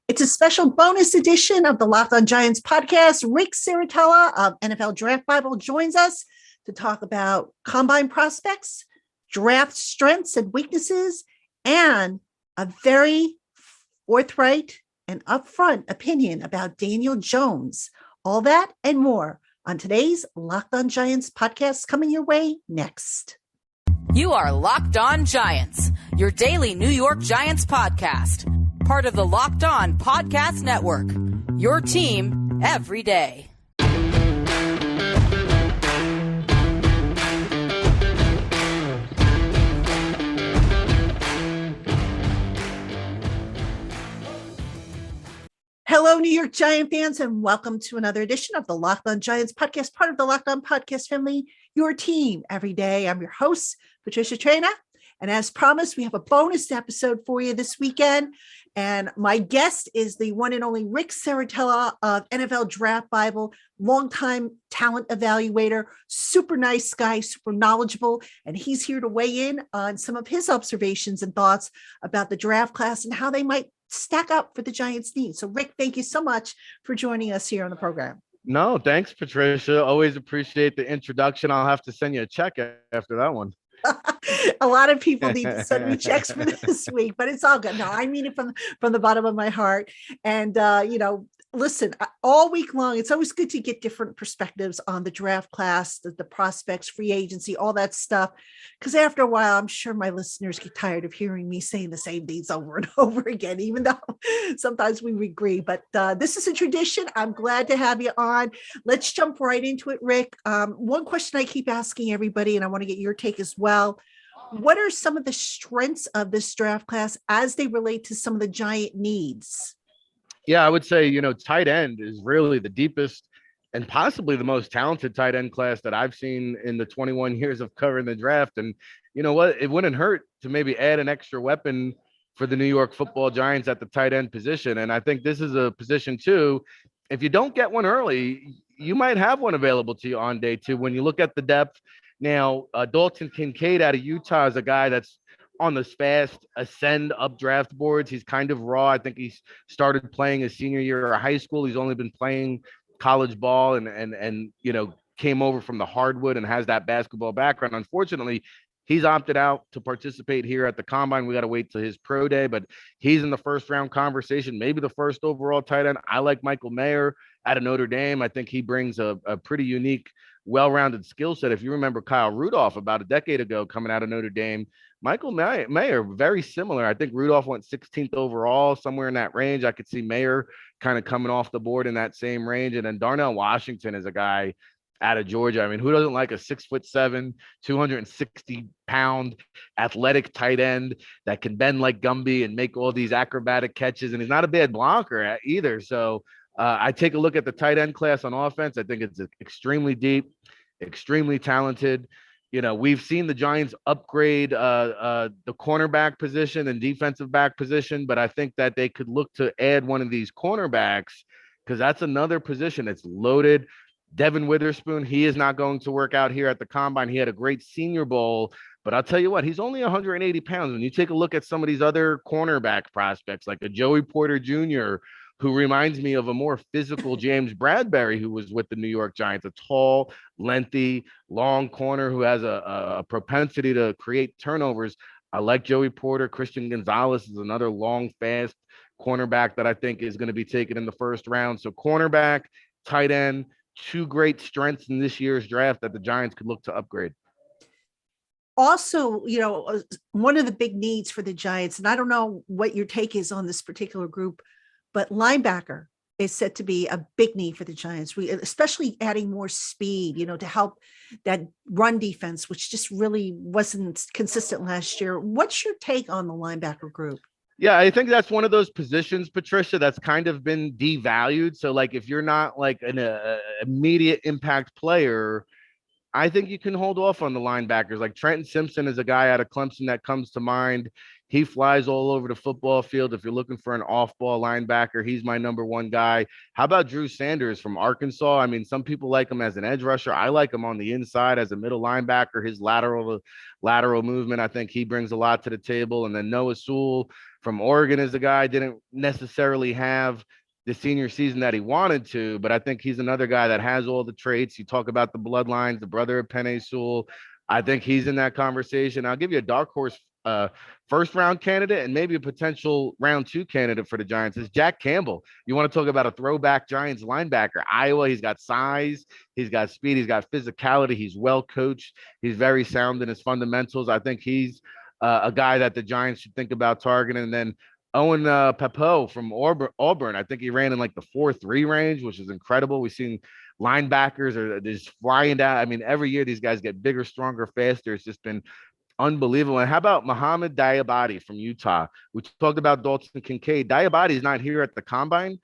It's a special bonus edition of the Locked On Giants podcast. Ric Serritella of NFL Draft Bible joins us to talk about combine prospects, draft strengths and weaknesses, and a very forthright and upfront opinion about Daniel Jones. All that and more on today's Locked On Giants podcast, coming your way next. You are Locked On Giants, your daily New York Giants podcast. Part of the Locked On Podcast Network, your team every day. Hello, New York Giant fans, and welcome to another edition of the Locked On Giants podcast, part of the Locked On Podcast family, your team every day. I'm your host, Patricia Traina, and as promised, we have a bonus episode for you this weekend. And my guest is the one and only Ric Serritella of NFL Draft Bible, longtime talent evaluator, super nice guy, super knowledgeable. And he's here to weigh in on some of his observations and thoughts about the draft class and how they might stack up for the Giants' needs. So, Ric, thank you so much for joining us here on the program. No, thanks, Patricia. Always appreciate the introduction. I'll have to send you a check after that one. A lot of people need to send me checks for this week, but it's all good. No, I mean it from the bottom of my heart. And, listen, all week long, it's always good to get different perspectives on the draft class, the prospects, free agency, all that stuff. Because after a while, I'm sure my listeners get tired of hearing me saying the same things over and over again, even though sometimes we agree. But this is a tradition. I'm glad to have you on. Let's jump right into it, Ric. One question I keep asking everybody, and I want to get your take as well. What are some of the strengths of this draft class as they relate to some of the Giant needs? Yeah, I would say, tight end is really the deepest and possibly the most talented tight end class that I've seen in the 21 years of covering the draft. And you know what? It wouldn't hurt to maybe add an extra weapon for the New York Football Giants at the tight end position. And I think this is a position too. If you don't get one early, you might have one available to you on day two. When you look at the depth now, Dalton Kincaid out of Utah is a guy that's on this fast ascend up draft boards. He's kind of raw. I think he's started playing his senior year of high school. He's only been playing college ball and came over from the hardwood and has that basketball background. Unfortunately, he's opted out to participate here at the combine. We got to wait till his pro day, but he's in the first round conversation, maybe the first overall tight end. I like Michael Mayer out of Notre Dame. I think he brings a pretty unique, well-rounded skill set. If you remember Kyle Rudolph about a decade ago coming out of Notre Dame, Michael Mayer, very similar. I think Rudolph went 16th overall, somewhere in that range. I could see Mayer kind of coming off the board in that same range. And then Darnell Washington is a guy out of Georgia. I mean, who doesn't like a 6'7", 260-pound athletic tight end that can bend like Gumby and make all these acrobatic catches? And he's not a bad blocker either. So I take a look at the tight end class on offense. I think it's extremely deep, extremely talented. We've seen the Giants upgrade the cornerback position and defensive back position, but I think that they could look to add one of these cornerbacks because that's another position that's loaded. Devin Witherspoon, he is not going to work out here at the combine. He had a great Senior Bowl, but I'll tell you what, he's only 180 pounds. When you take a look at some of these other cornerback prospects, like a Joey Porter Jr., who reminds me of a more physical James Bradbury, who was with the New York Giants, a tall, lengthy, long corner who has a propensity to create turnovers. I like Joey Porter. Christian Gonzalez is another long, fast cornerback that I think is going to be taken in the first round. So cornerback, tight end, two great strengths in this year's draft that the Giants could look to upgrade. Also, one of the big needs for the Giants, and I don't know what your take is on this particular group, but linebacker is said to be a big need for the Giants. Especially adding more speed, to help that run defense, which just really wasn't consistent last year. What's your take on the linebacker group? Yeah, I think that's one of those positions, Patricia, that's kind of been devalued. So, like, if you're not like an immediate impact player, I think you can hold off on the linebackers. Like Trenton Simpson is a guy out of Clemson that comes to mind. He flies all over the football field. If you're looking for an off-ball linebacker, he's my number one guy. How about Drew Sanders from Arkansas? I mean, some people like him as an edge rusher. I like him on the inside as a middle linebacker. His lateral movement, I think he brings a lot to the table. And then Noah Sewell from Oregon is a guy didn't necessarily have the senior season that he wanted to, but I think he's another guy that has all the traits. You talk about the bloodlines, the brother of Penei Sewell. I think he's in that conversation. I'll give you a dark horse first round candidate and maybe a potential round 2 candidate for the Giants is Jack Campbell. You want to talk about a throwback Giants linebacker, Iowa. He's got size, he's got speed, he's got physicality, he's well coached, he's very sound in his fundamentals. I think he's a guy that the Giants should think about targeting. And then Owen Papo from Auburn. I think he ran in like the 4.3 range, which is incredible. We've seen linebackers are just flying down. I mean, every year these guys get bigger, stronger, faster. It's just been unbelievable. And how about Muhammad Diabate from Utah? We talked about Dalton Kincaid. Diabate is not here at the combine.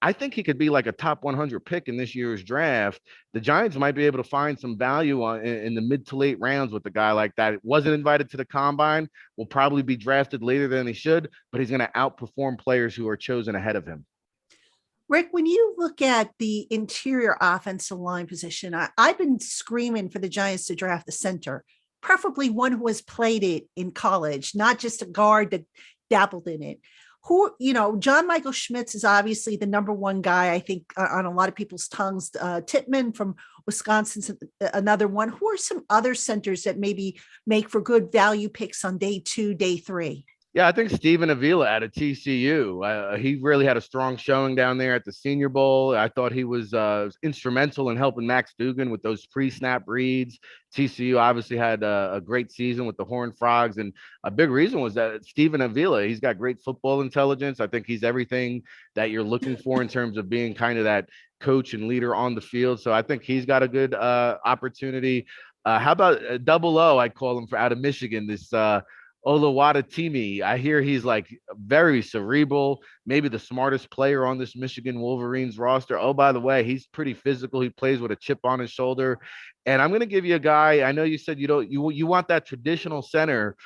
I think he could be like a top 100 pick in this year's draft. The Giants might be able to find some value in the mid to late rounds with a guy like that. It wasn't invited to the combine, will probably be drafted later than he should, but he's going to outperform players who are chosen ahead of him. Rick, when you look at the interior offensive line position, I've been screaming for the Giants to draft the center, preferably one who has played it in college, not just a guard that dabbled in it. Who, John Michael Schmitz is obviously the number one guy, I think, on a lot of people's tongues. Tittman from Wisconsin's another one. Who are some other centers that maybe make for good value picks on day 2, day 3? Yeah, I think Stephen Avila out of TCU. He really had a strong showing down there at the Senior Bowl. I thought he was instrumental in helping Max Duggan with those pre-snap reads. TCU obviously had a great season with the Horned Frogs, and a big reason was that Stephen Avila, he's got great football intelligence. I think he's everything that you're looking for in terms of being kind of that coach and leader on the field. So I think he's got a good opportunity. How about Double O? I call him out of Michigan. This Oluwatimi. I hear he's like very cerebral, maybe the smartest player on this Michigan Wolverines roster. Oh, by the way, he's pretty physical. He plays with a chip on his shoulder. And I'm going to give you a guy. I know you said you want that traditional center,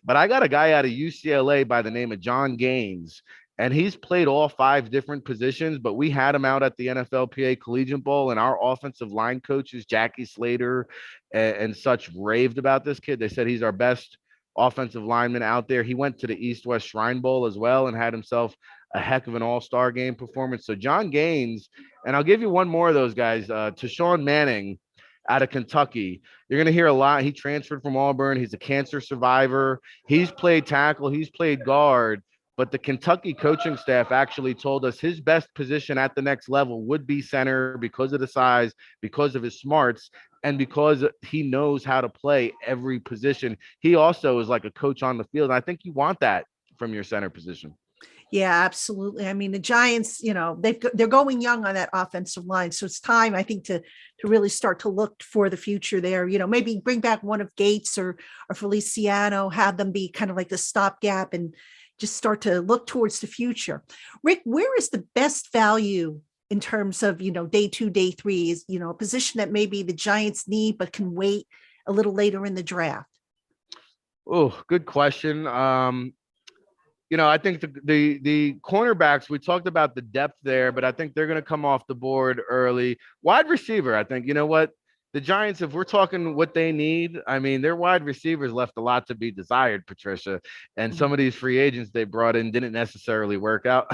but I got a guy out of UCLA by the name of John Gaines. And he's played all 5 different positions, but we had him out at the NFLPA Collegiate Bowl, and our offensive line coaches, Jackie Slater and such, raved about this kid. They said he's our best offensive lineman out there. He went to the East-West Shrine Bowl as well and had himself a heck of an all-star game performance. So John Gaines, and I'll give you one more of those guys, Tashawn Manning out of Kentucky. You're going to hear a lot. He transferred from Auburn. He's a cancer survivor. He's played tackle. He's played guard. But the Kentucky coaching staff actually told us his best position at the next level would be center because of the size, because of his smarts, and because he knows how to play every position. He also is like a coach on the field. And I think you want that from your center position. Yeah, absolutely. I mean, the Giants, they're going young on that offensive line. So it's time, I think, to really start to look for the future there. Maybe bring back one of Gates or Feliciano, have them be kind of like the stopgap and just start to look towards the future. Rick, where is the best value in terms of, day 2, day 3 is, a position that maybe the Giants need, but can wait a little later in the draft? Oh, good question. I think the cornerbacks, we talked about the depth there, but I think they're going to come off the board early. Wide receiver, I think, the Giants, if we're talking what they need, I mean, their wide receivers left a lot to be desired, Patricia. And some of these free agents they brought in didn't necessarily work out.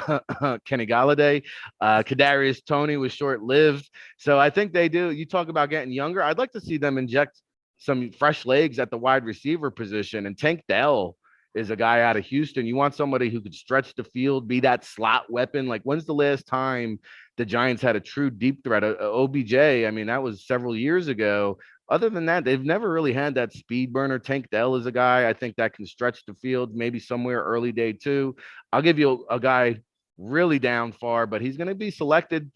Kenny Galladay, Kadarius Toney was short-lived. So I think they do. You talk about getting younger. I'd like to see them inject some fresh legs at the wide receiver position. And Tank Dell is a guy out of Houston. You want somebody who could stretch the field, be that slot weapon. Like, when's the last time the Giants had a true deep threat? OBJ, I mean, that was several years ago. Other than that, they've never really had that speed burner. Tank Dell is a guy I think that can stretch the field, maybe somewhere early day 2. I'll give you a guy really down far, but he's going to be selected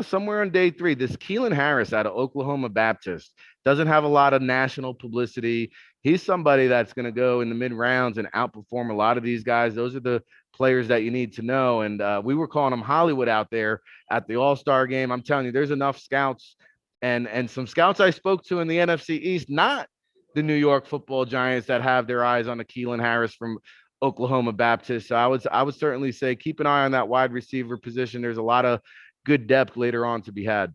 somewhere on day 3. This Keelan Harris out of Oklahoma Baptist doesn't have a lot of national publicity. He's somebody that's going to go in the mid rounds and outperform a lot of these guys. Those are the players that you need to know. And we were calling them Hollywood out there at the All-Star game. I'm telling you, there's enough scouts and some scouts I spoke to in the NFC East, not the New York Football Giants, that have their eyes on a Keelan Harris from Oklahoma Baptist. So I would certainly say keep an eye on that wide receiver position. There's a lot of good depth later on to be had.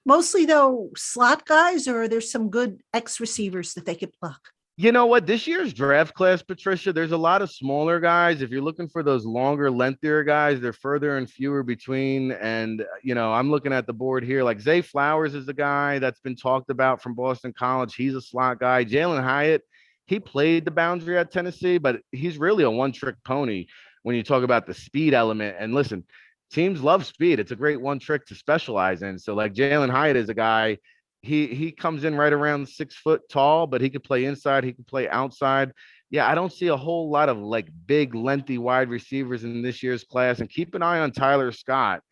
Mostly, though, slot guys, or there's some good X receivers that they could pluck? You know what? This year's draft class, Patricia, there's a lot of smaller guys. If you're looking for those longer, lengthier guys, they're further and fewer between. And, I'm looking at the board here. Like Zay Flowers is a guy that's been talked about from Boston College. He's a slot guy. Jalen Hyatt, he played the boundary at Tennessee, but he's really a one-trick pony when you talk about the speed element. And listen, teams love speed. It's a great one trick to specialize in. So, like Jalen Hyatt is a guy he comes in right around 6 foot tall, but he could play inside, he could play outside. Yeah, I don't see a whole lot of like big, lengthy wide receivers in this year's class. And keep an eye on Tyler Scott.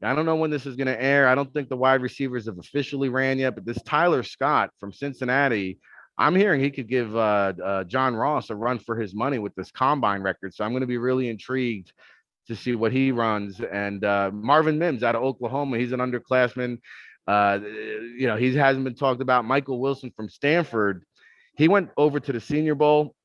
I don't know when this is going to air. I don't think the wide receivers have officially ran yet, but this Tyler Scott from Cincinnati, I'm hearing he could give John Ross a run for his money with this combine record. So I'm going to be really intrigued to see what he runs. And Marvin Mims out of Oklahoma, he's an underclassman. He hasn't been talked about. Michael Wilson from Stanford, he went over to the Senior Bowl.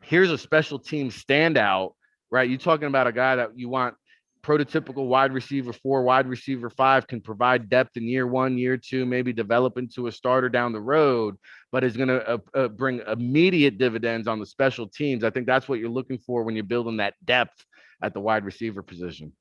Here's a special team standout, right? You're talking about a guy that you want prototypical wide receiver 4, wide receiver 5, can provide depth in year 1, year 2, maybe develop into a starter down the road, but is going to bring immediate dividends on the special teams. I think that's what you're looking for when you're building that depth at the wide receiver position.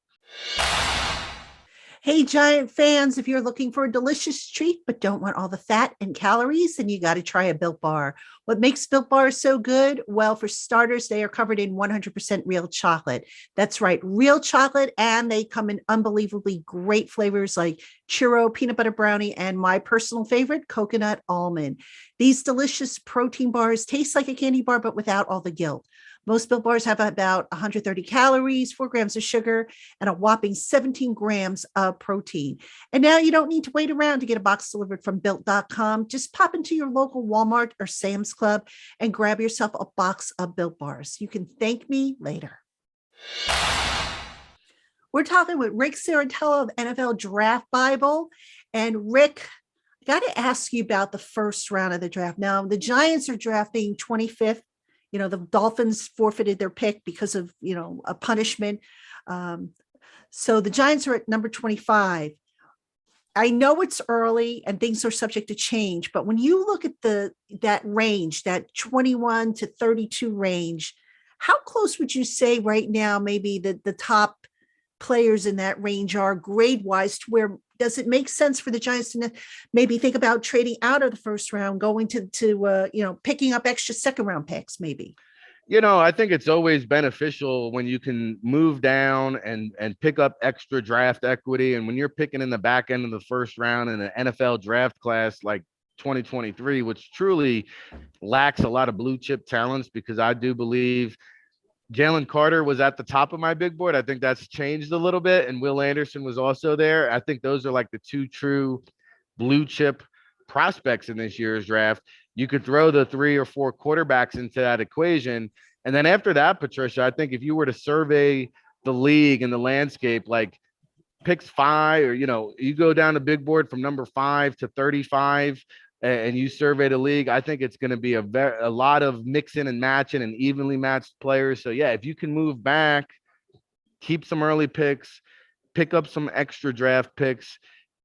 Hey, Giant fans, if you're looking for a delicious treat but don't want all the fat and calories, then you got to try a Built Bar. What makes Built Bar so good? Well, for starters, they are covered in 100% real chocolate. That's right, real chocolate, and they come in unbelievably great flavors like churro, peanut butter brownie, and my personal favorite, coconut almond. These delicious protein bars taste like a candy bar, but without all the guilt. Most Built Bars have about 130 calories, 4 grams of sugar, and a whopping 17 grams of protein. And now you don't need to wait around to get a box delivered from Built.com. Just pop into your local Walmart or Sam's Club and grab yourself a box of Built Bars. You can thank me later. We're talking with Ric Serritella of NFL Draft Bible. And Ric, I got to ask you about the first round of the draft. Now, the Giants are drafting 25th. The Dolphins forfeited their pick because of, a punishment. So the Giants are at number 25. I know it's early and things are subject to change, but when you look at that range, that 21 to 32 range, how close would you say right now maybe the top players in that range are grade-wise, to where does it make sense for the Giants to maybe think about trading out of the first round, going to picking up extra second round picks maybe? I think it's always beneficial when you can move down and pick up extra draft equity. And when you're picking in the back end of the first round in an NFL draft class like 2023, which truly lacks a lot of blue chip talents, because I do believe Jalen Carter was at the top of my big board. I think that's changed a little bit. And Will Anderson was also there. I think those are like the 2 true blue chip prospects in this year's draft. You could throw the 3 or 4 quarterbacks into that equation. And then after that, Patricia, I think if you were to survey the league and the landscape, like picks 5, or, you go down the big board from number 5 to 35, and you survey the league, I think it's going to be a lot of mixing and matching and evenly matched players. So yeah, if you can move back, keep some early picks, pick up some extra draft picks,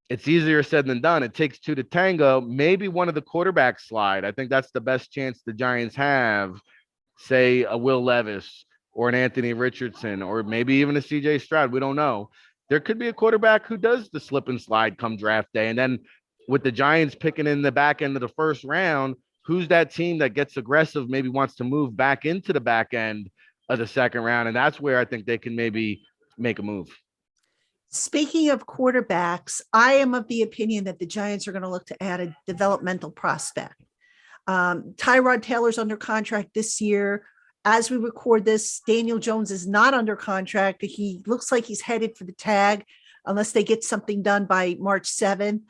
it's easier said than done. It takes 2 to tango. Maybe one of the quarterbacks slide. I think that's the best chance the Giants have. Say a Will Levis or an Anthony Richardson, or maybe even a CJ Stroud. We don't know. There could be a quarterback who does the slip and slide come draft day. And then with the Giants picking in the back end of the first round, who's that team that gets aggressive, maybe wants to move back into the back end of the second round? And that's where I think they can maybe make a move. Speaking of quarterbacks, I am of the opinion that the Giants are going to look to add a developmental prospect. Tyrod Taylor's under contract this year. As we record this, Daniel Jones is not under contract. He looks like he's headed for the tag unless they get something done by March 7th.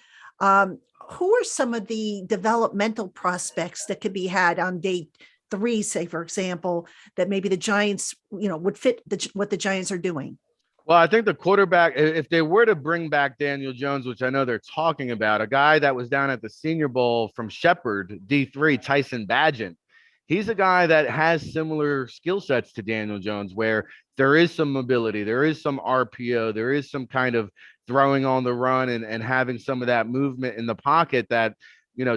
Who are some of the developmental prospects that could be had on day 3, say, for example, that maybe the Giants, would fit what the Giants are doing? Well, I think the quarterback, if they were to bring back Daniel Jones, which I know they're talking about, a guy that was down at the Senior Bowl from Shepherd, D3, Tyson Bagent, he's a guy that has similar skill sets to Daniel Jones, where there is some mobility, there is some RPO, there is some kind of throwing on the run and having some of that movement in the pocket that,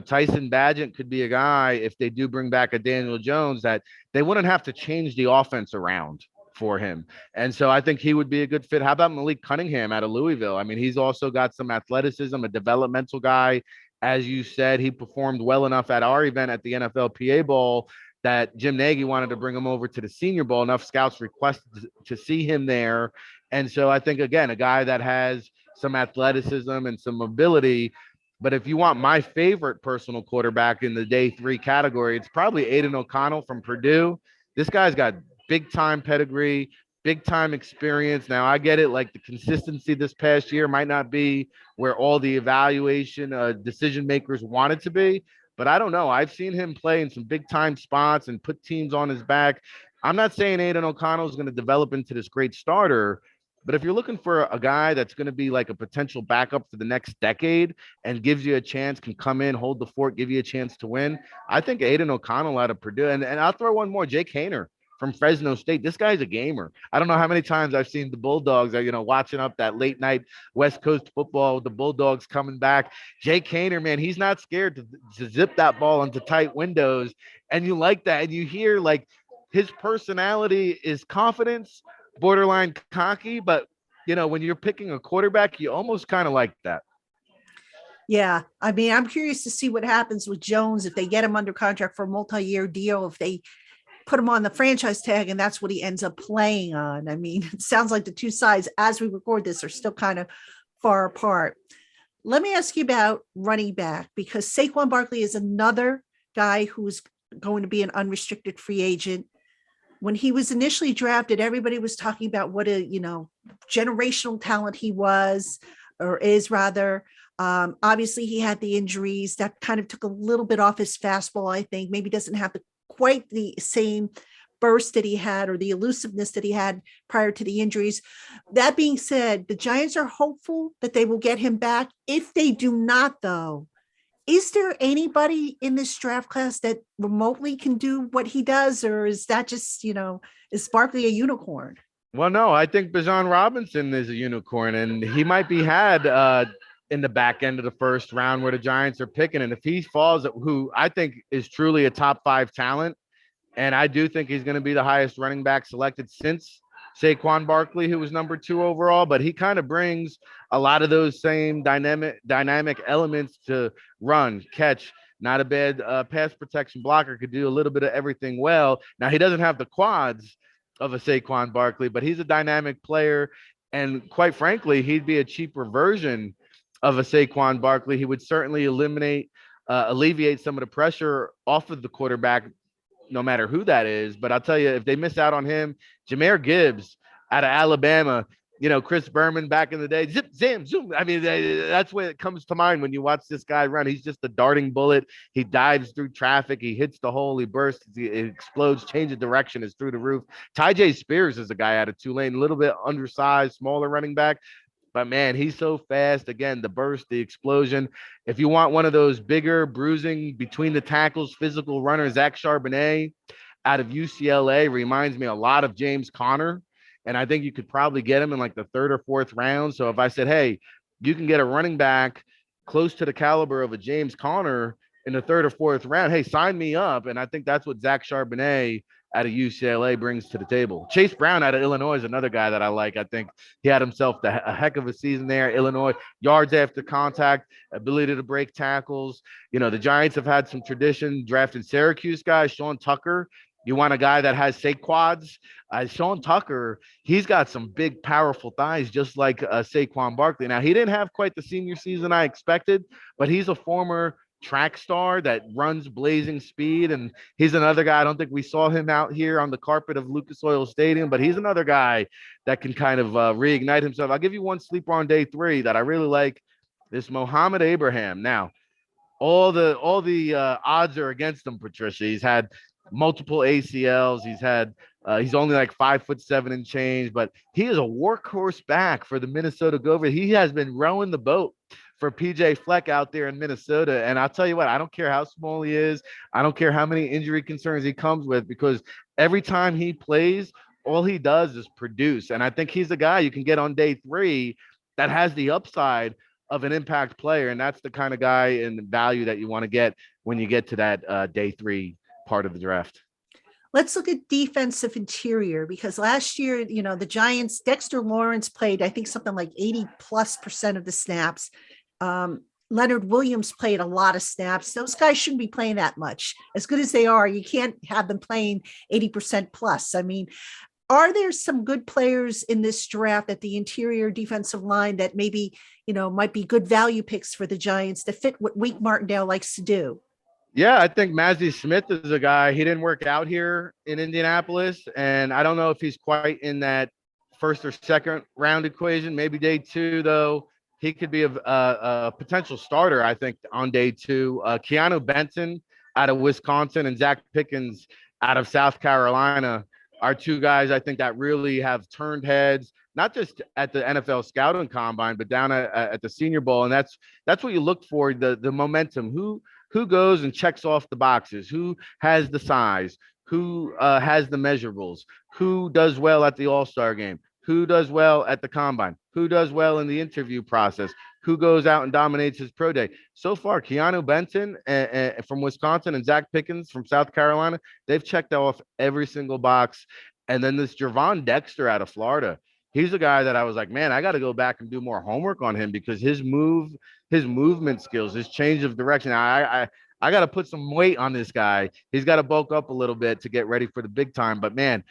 Tyson Badgett could be a guy, if they do bring back a Daniel Jones, that they wouldn't have to change the offense around for him. And so I think he would be a good fit. How about Malik Cunningham out of Louisville? I mean, he's also got some athleticism, a developmental guy. As you said, he performed well enough at our event at the NFLPA Bowl that Jim Nagy wanted to bring him over to the Senior Bowl. Enough scouts requested to see him there. And so I think, again, a guy that has some athleticism and some ability. But if you want my favorite personal quarterback in the day 3 category, it's probably Aiden O'Connell from Purdue. This guy's got big time pedigree, big time experience. Now, I get it. Like, the consistency this past year might not be where all the evaluation decision makers want it to be. But I don't know. I've seen him play in some big time spots and put teams on his back. I'm not saying Aiden O'Connell is going to develop into this great starter, but if you're looking for a guy that's going to be like a potential backup for the next decade and gives you a chance, can come in, hold the fort, give you a chance to win, I think Aiden O'Connell out of Purdue. And I'll throw one more, Jake Haener from Fresno State. This guy's a gamer. I don't know how many times I've seen the Bulldogs, watching up that late night West Coast football, the Bulldogs coming back. Jake Haener, man, he's not scared to zip that ball into tight windows. And you like that. And you hear, like, his personality is confidence, borderline cocky, but when you're picking a quarterback, you almost kind of like that. Yeah. I mean, I'm curious to see what happens with Jones if they get him under contract for a multi-year deal, if they put him on the franchise tag and that's what he ends up playing on. I mean, it sounds like the two sides as we record this are still kind of far apart. Let me ask you about running back, because Saquon Barkley is another guy who's going to be an unrestricted free agent. When he was initially drafted, everybody was talking about what a, generational talent he was, or is rather. Obviously, he had the injuries that kind of took a little bit off his fastball, I think. Maybe doesn't have quite the same burst that he had or the elusiveness that he had prior to the injuries. That being said, the Giants are hopeful that they will get him back. If they do not, though, is there anybody in this draft class that remotely can do what he does? Or is that just, is Barkley a unicorn? Well, no, I think Bijan Robinson is a unicorn, and he might be had in the back end of the first round where the Giants are picking. And if he falls, who I think is truly a top 5 talent, and I do think he's going to be the highest running back selected since Saquon Barkley, who was number 2 overall, but he kind of brings a lot of those same dynamic elements to run, catch, not a bad pass protection blocker, could do a little bit of everything well. Now, he doesn't have the quads of a Saquon Barkley, but he's a dynamic player. And quite frankly, he'd be a cheaper version of a Saquon Barkley. He would certainly alleviate some of the pressure off of the quarterback, no matter who that is. But I'll tell you, if they miss out on him, Jahmyr Gibbs out of Alabama, Chris Berman back in the day, zip, zam, zoom. I mean, that's what it comes to mind when you watch this guy run. He's just a darting bullet. He dives through traffic. He hits the hole. He bursts. He explodes. Change of direction is through the roof. Tyjae Spears is a guy out of Tulane, a little bit undersized, smaller running back. But, man, he's so fast. Again, the burst, the explosion. If you want one of those bigger, bruising, between the tackles, physical runners, Zach Charbonnet out of UCLA reminds me a lot of James Conner. And I think you could probably get him in like the 3rd or 4th round. So if I said, hey, you can get a running back close to the caliber of a James Conner in the 3rd or 4th round, hey, sign me up. And I think that's what Zach Charbonnet out of UCLA brings to the table. Chase Brown out of Illinois is another guy that I like. I think he had himself a heck of a season there. Illinois, yards after contact, ability to break tackles. The Giants have had some tradition drafting Syracuse guys. Sean Tucker, you want a guy that has Saquads. Sean Tucker, he's got some big, powerful thighs, just like Saquon Barkley. Now, he didn't have quite the senior season I expected, but he's a former track star that runs blazing speed, and he's another guy. I don't think we saw him out here on the carpet of Lucas Oil Stadium, but he's another guy that can kind of reignite himself. I'll give you one sleeper on day 3 that I really like, this Mohamed Abraham. Now, all the odds are against him, Patricia. He's had multiple ACLs. He's only like 5'7" and change, but he is a workhorse back for the Minnesota Gophers. He has been rowing the boat for PJ Fleck out there in Minnesota. And I'll tell you what, I don't care how small he is. I don't care how many injury concerns he comes with, because every time he plays, all he does is produce. And I think he's the guy you can get on day 3 that has the upside of an impact player. And that's the kind of guy and the value that you want to get when you get to that day 3 part of the draft. Let's look at defensive interior, because last year, the Giants, Dexter Lawrence played, I think, something like 80+% of the snaps. Leonard Williams played a lot of snaps. Those guys shouldn't be playing that much. As good as they are, you can't have them playing 80% plus. I mean, are there some good players in this draft at the interior defensive line that maybe, might be good value picks for the Giants to fit what Wink Martindale likes to do? Yeah, I think Mazi Smith is a guy. He didn't work out here in Indianapolis, and I don't know if he's quite in that first or second round equation. Maybe day 2, though. He could be a potential starter, I think, on day 2. Keanu Benton out of Wisconsin and Zach Pickens out of South Carolina are 2 guys I think that really have turned heads, not just at the NFL scouting combine, but down at the Senior Bowl. And that's what you look for, the momentum. Who goes and checks off the boxes? Who has the size? Who has the measurables? Who does well at the All-Star game? Who does well at the combine? Who does well in the interview process? Who goes out and dominates his pro day? So far, Keanu Benton from Wisconsin and Zach Pickens from South Carolina, they've checked off every single box. And then this Javon Dexter out of Florida, he's a guy that I was like, man, I got to go back and do more homework on him, because his movement skills, his change of direction. I got to put some weight on this guy. He's got to bulk up a little bit to get ready for the big time. But man,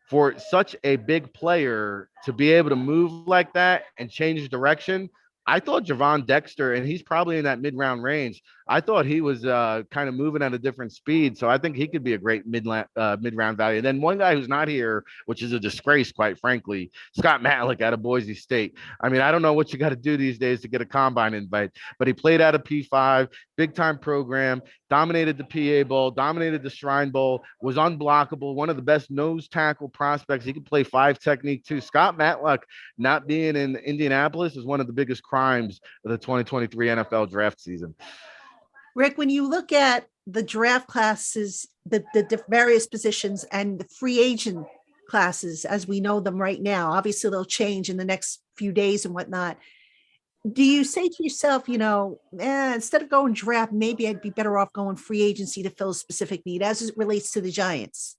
for such a big player to be able to move like that and change direction, I thought Javon Dexter, and he's probably in that mid-round range, I thought he was kind of moving at a different speed. So I think he could be a great mid-round value. And then one guy who's not here, which is a disgrace, quite frankly, Scott Matlick out of Boise State. I mean, I don't know what you got to do these days to get a combine invite, but he played out of P5, big-time program, dominated the PA Bowl, dominated the Shrine Bowl, was unblockable, one of the best nose tackle prospects. He could play 5 technique too. Scott Matlick not being in Indianapolis is one of the biggest crimes of the 2023 NFL draft season. Rick, when you look at the draft classes, the various positions and the free agent classes as we know them right now, obviously they'll change in the next few days and whatnot. Do you say to yourself, instead of going draft, maybe I'd be better off going free agency to fill a specific need as it relates to the Giants?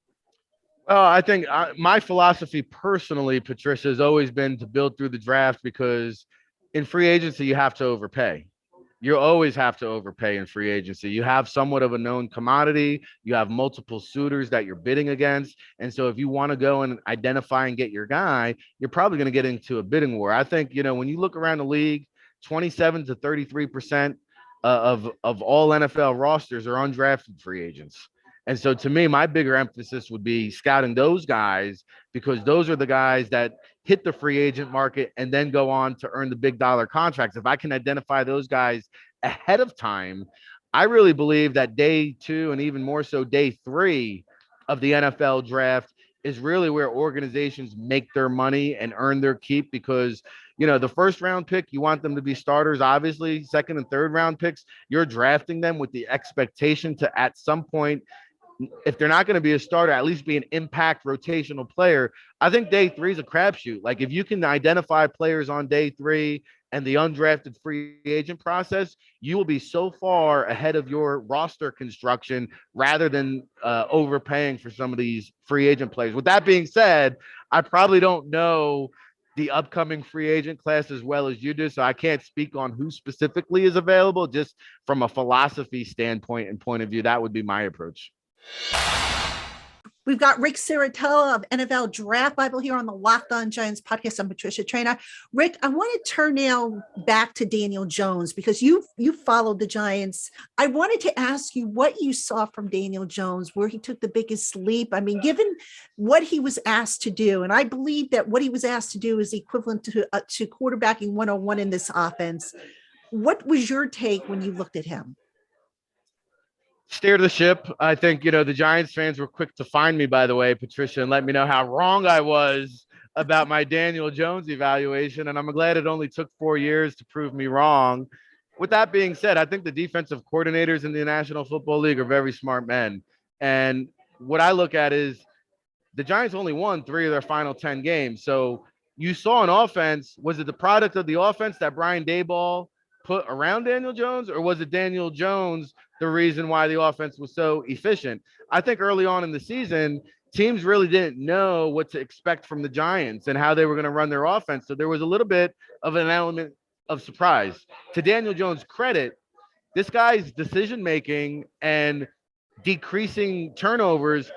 Well, I think my philosophy personally, Patricia, has always been to build through the draft, because in free agency, you have to overpay. You always have to overpay in free agency. You have somewhat of a known commodity. You have multiple suitors that you're bidding against. And so if you want to go and identify and get your guy, you're probably going to get into a bidding war. I think, when you look around the league, 27 to 33% of all NFL rosters are undrafted free agents. And so to me, my bigger emphasis would be scouting those guys, because those are the guys that hit the free agent market and then go on to earn the big dollar contracts. If I can identify those guys ahead of time, I really believe that day 2 and even more so day 3 of the NFL draft is really where organizations make their money and earn their keep, because the first round pick, you want them to be starters. Obviously, second and third round picks, you're drafting them with the expectation to, at some point, if they're not going to be a starter, at least be an impact rotational player. I think day 3 is a crapshoot. Like, if you can identify players on day 3 and the undrafted free agent process, you will be so far ahead of your roster construction rather than overpaying for some of these free agent players. With that being said, I probably don't know the upcoming free agent class as well as you do, so I can't speak on who specifically is available. Just from a philosophy standpoint and point of view, that would be my approach. We've got Ric Serritella of NFL Draft Bible here on the Locked On Giants podcast. I'm Patricia Traina. Rick, I want to turn now back to Daniel Jones, because you followed the Giants. I wanted to ask you what you saw from Daniel Jones, where he took the biggest leap. I mean, given what he was asked to do, and I believe that what he was asked to do is equivalent to quarterbacking 101 in this offense. What was your take when you looked at him? Steer the ship. I think, the Giants fans were quick to find me, by the way, Patricia, and let me know how wrong I was about my Daniel Jones evaluation. And I'm glad it only took 4 years to prove me wrong. With that being said, I think the defensive coordinators in the National Football League are very smart men. And what I look at is the Giants only won 3 of their final 10 games. So you saw an offense. Was it the product of the offense that Brian Daboll put around Daniel Jones, or was it Daniel Jones the reason why the offense was so efficient? I think early on in the season, teams really didn't know what to expect from the Giants and how they were going to run their offense. So there was a little bit of an element of surprise. To Daniel Jones' credit, this guy's decision making and decreasing turnovers,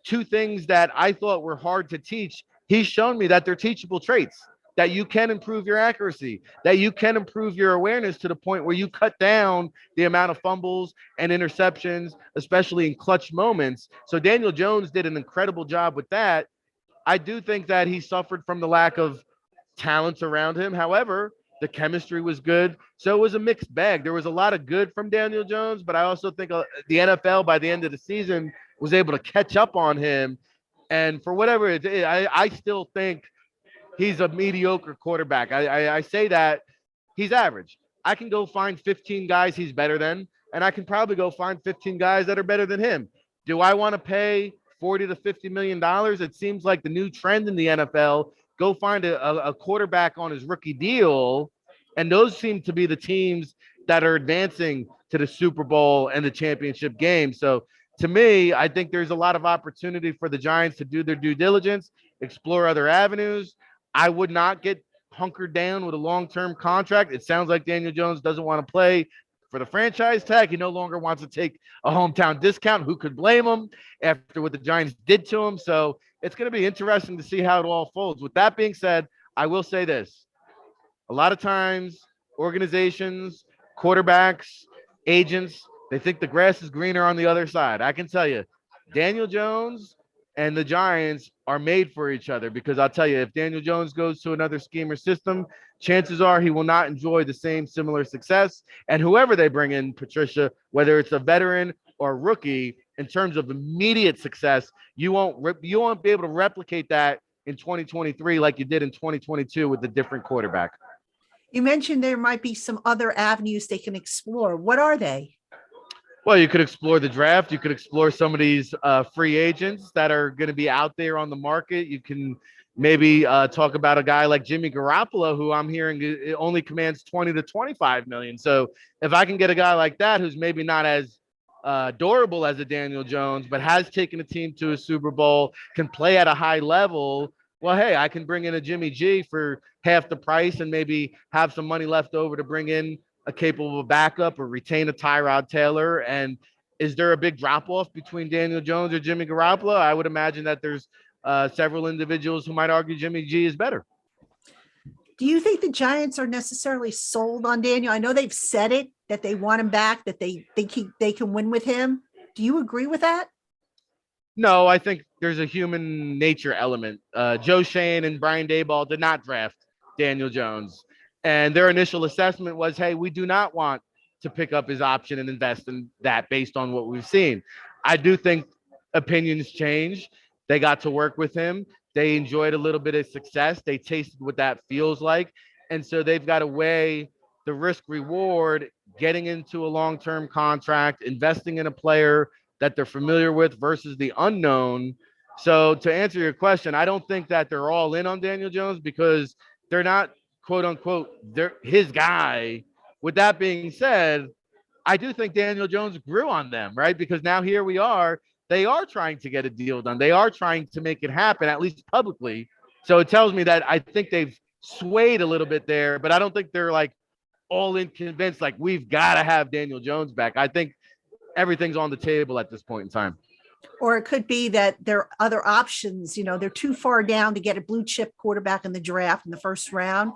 two things that I thought were hard to teach. He's shown me that they're teachable traits, that you can improve your accuracy, that you can improve your awareness to the point where you cut down the amount of fumbles and interceptions, especially in clutch moments. So Daniel Jones did an incredible job with that. I do think that he suffered from the lack of talents around him. However, the chemistry was good. So it was a mixed bag. There was a lot of good from Daniel Jones, but I also think the NFL by the end of the season was able to catch up on him. And for whatever it is, I still think he's a mediocre quarterback. I say that he's average. I can go find 15 guys he's better than, and I can probably go find 15 guys that are better than him. Do I want to pay 40 to $50 million? It seems like the new trend in the NFL. Go find a quarterback on his rookie deal, and those seem to be the teams that are advancing to the Super Bowl and the championship game. So to me, I think there's a lot of opportunity for the Giants to do their due diligence, explore other avenues. I would not get hunkered down with a long-term contract. It sounds like Daniel Jones doesn't want to play for the franchise tag. He no longer wants to take a hometown discount. Who could blame him after what the Giants did to him? So it's going to be interesting to see how it all folds. With that being said, I will say this. A lot of times, organizations, quarterbacks, agents, they think the grass is greener on the other side. I can tell you, Daniel Jones and the Giants are made for each other, because I'll tell you, if Daniel Jones goes to another scheme or system, chances are he will not enjoy the same similar success. And whoever they bring in, Patricia, whether it's a veteran or a rookie, in terms of immediate success, you won't be able to replicate that in 2023 like you did in 2022 with a different quarterback. You mentioned there might be some other avenues they can explore. What are they? Well, you could explore the draft. You could explore some of these free agents that are going to be out there on the market. You can maybe talk about a guy like Jimmy Garoppolo, who I'm hearing it only commands 20 to 25 million. So if I can get a guy like that, who's maybe not as durable as a Daniel Jones, but has taken a team to a Super Bowl, can play at a high level, well, hey, I can bring in a Jimmy G for half the price and maybe have some money left over to bring in a capable backup or retain a Tyrod Taylor. And is there a big drop off between Daniel Jones or Jimmy Garoppolo? I would imagine that there's several individuals who might argue Jimmy G is better. Do you think the Giants are necessarily sold on Daniel? I know they've said it, that they want him back, that they think they can win with him. Do you agree with that? No, I think there's a human nature element. Joe Shane and Brian Daboll did not draft Daniel Jones. And their initial assessment was, hey, we do not want to pick up his option and invest in that based on what we've seen. I do think opinions change. They got to work with him. They enjoyed a little bit of success. They tasted what that feels like. And so they've got to weigh the risk reward, getting into a long-term contract, investing in a player that they're familiar with versus the unknown. So to answer your question, I don't think that they're all in on Daniel Jones because they're not, quote unquote, they're his guy. With that being said, I do think Daniel Jones grew on them, right? Because now here we are. They are trying to get a deal done. They are trying to make it happen, at least publicly. So it tells me that I think they've swayed a little bit there, but I don't think they're like all in convinced, like we've got to have Daniel Jones back. I think everything's on the table at this point in time. Or it could be that there are other options. You know, they're too far down to get a blue chip quarterback in the draft in the first round.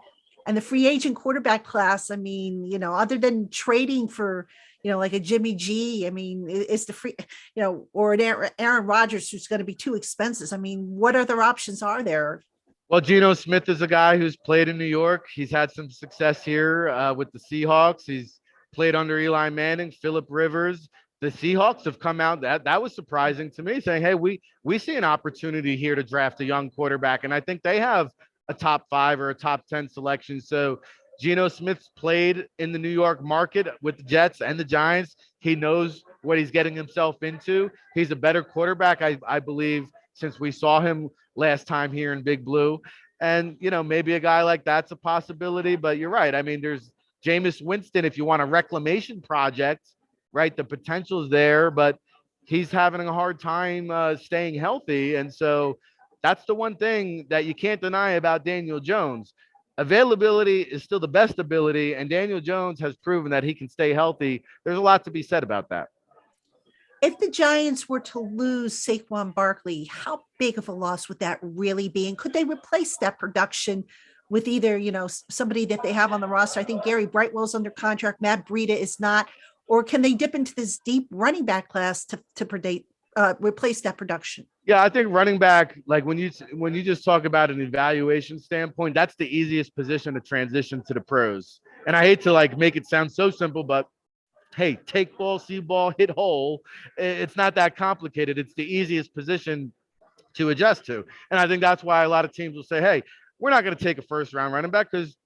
And the free agent quarterback class, I mean, you know, other than trading for, you know, like a Jimmy G, I mean, it's the free, you know, or an Aaron Rodgers who's going to be too expensive. I mean, what other options are there? Well, Geno Smith is a guy who's played in New York. He's had some success here with the Seahawks. He's played under Eli Manning, Phillip Rivers. The Seahawks have come out, that was surprising to me, saying, hey, we see an opportunity here to draft a young quarterback. And I think they have a top 5 or a top 10 selection. So Geno Smith's played in the New York market with the Jets and the Giants. He knows what he's getting himself into. He's a better quarterback, I believe, since we saw him last time here in Big Blue. And, you know, maybe a guy like that's a possibility, but you're right. I mean, there's Jameis Winston, if you want a reclamation project, right? The potential is there, but he's having a hard time staying healthy. And so that's the one thing that you can't deny about Daniel Jones. Availability is still the best ability, and Daniel Jones has proven that he can stay healthy. There's a lot to be said about that. If the Giants were to lose Saquon Barkley, how big of a loss would that really be? And could they replace that production with either, somebody that they have on the roster? I think Gary Brightwell's under contract. Matt Breida is not. Or can they dip into this deep running back class to replace that production? Yeah, I think running back, like when you just talk about an evaluation standpoint, that's the easiest position to transition to the pros. And I hate to like make it sound so simple, but hey, take ball, see ball, hit hole. It's not that complicated. It's the easiest position to adjust to. And I think that's why a lot of teams will say, hey, we're not going to take a first round running back because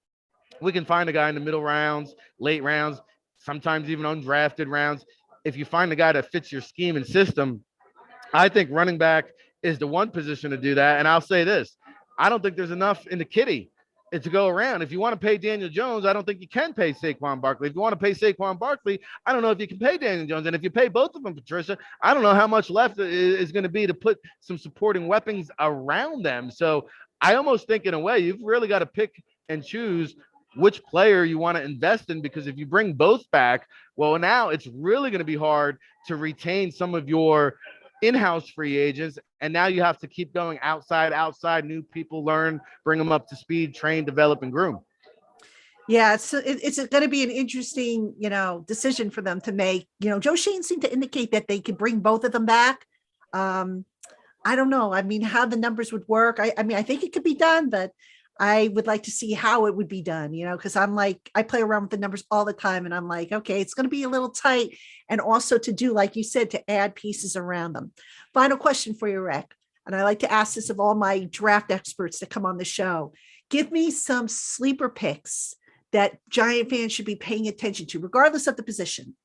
we can find a guy in the middle rounds, late rounds, sometimes even undrafted rounds. If you find a guy that fits your scheme and system, I think running back is the one position to do that. And I'll say this, I don't think there's enough in the kitty to go around. If you want to pay Daniel Jones, I don't think you can pay Saquon Barkley. If you want to pay Saquon Barkley, I don't know if you can pay Daniel Jones. And if you pay both of them, Patricia, I don't know how much left is going to be to put some supporting weapons around them. So I almost think in a way, you've really got to pick and choose which player you want to invest in, because if you bring both back, well, now it's really going to be hard to retain some of your in-house free agents, and now you have to keep going outside, new people learn, bring them up to speed, train, develop, and groom. Yeah, it's going to be an interesting, decision for them to make. Joe Schoen seemed to indicate that they could bring both of them back. I don't know. I mean, how the numbers would work. I mean, I think it could be done, but I would like to see how it would be done, because I'm like, I play around with the numbers all the time and I'm like, okay, it's going to be a little tight. And also to do, like you said, to add pieces around them. Final question for you, Ric. And I like to ask this of all my draft experts that come on the show. Give me some sleeper picks that Giant fans should be paying attention to, regardless of the position.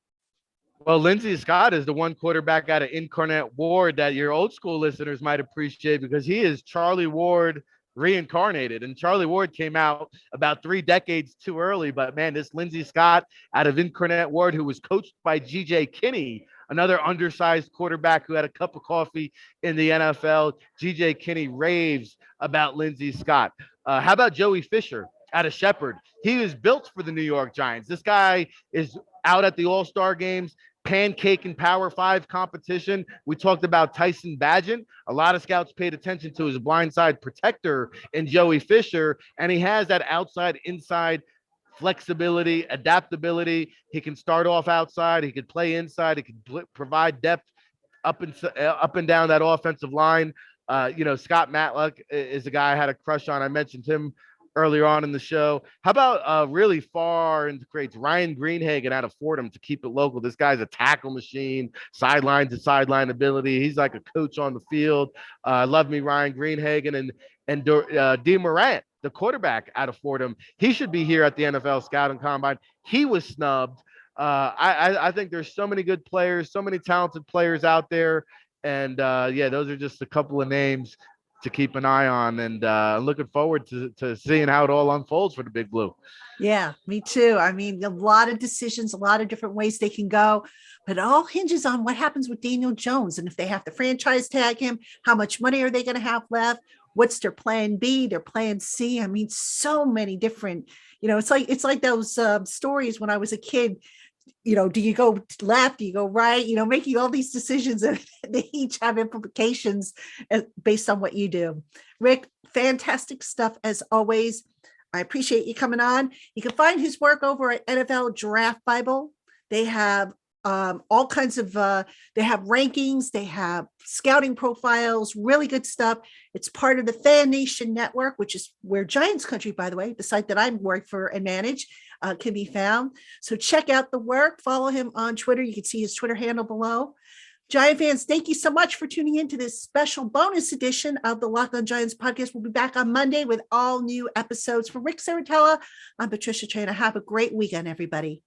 Well, Lindsey Scott is the one quarterback out of Incarnate Ward that your old school listeners might appreciate, because he is Charlie Ward reincarnated. And Charlie Ward came out about 3 decades too early. But man, this Lindsey Scott out of Incarnate Ward, who was coached by G.J. Kinney, another undersized quarterback who had a cup of coffee in the NFL. G.J. Kinney raves about Lindsey Scott. How about Joey Fisher out of Shepherd? He was built for the New York Giants. This guy is out at the All-Star games, pancake and Power 5 competition. We talked about Tyson Bagent. A lot of scouts paid attention to his blindside protector in Joey Fisher, and he has that outside inside flexibility, adaptability. He can start off outside, he could play inside, he could provide depth up and down that offensive line. Scott Matlock is a guy I had a crush on. I mentioned him earlier on in the show. How about really far into crates, Ryan Greenhagen out of Fordham, to keep it local? This guy's a tackle machine, sideline to sideline ability. He's like a coach on the field. Love me Ryan Greenhagen. And D. Morant, the quarterback out of Fordham. He should be here at the NFL Scouting Combine. He was snubbed. I think there's so many good players, so many talented players out there. And those are just a couple of names to keep an eye on, and looking forward to seeing how it all unfolds for the Big Blue. Yeah, me too. I mean, a lot of decisions, a lot of different ways they can go, but it all hinges on what happens with Daniel Jones. And if they have to franchise tag him, how much money are they going to have left? What's their plan B, their plan C? I mean, so many different, it's like those stories when I was a kid. Do you go left? Do you go right? Making all these decisions, and they each have implications based on what you do. Ric, fantastic stuff as always. I appreciate you coming on. You can find his work over at NFL Draft Bible. They have all kinds of, they have rankings, they have scouting profiles, really good stuff. It's part of the Fan Nation Network, which is where Giants Country, by the way, the site that I work for and manage, can be found. So check out the work, follow him on Twitter. You can see his Twitter handle below. Giant fans, thank you so much for tuning in to this special bonus edition of the Locked On Giants podcast. We'll be back on Monday with all new episodes. For Ric Serritella, I'm Patricia Traina. Have a great weekend, everybody.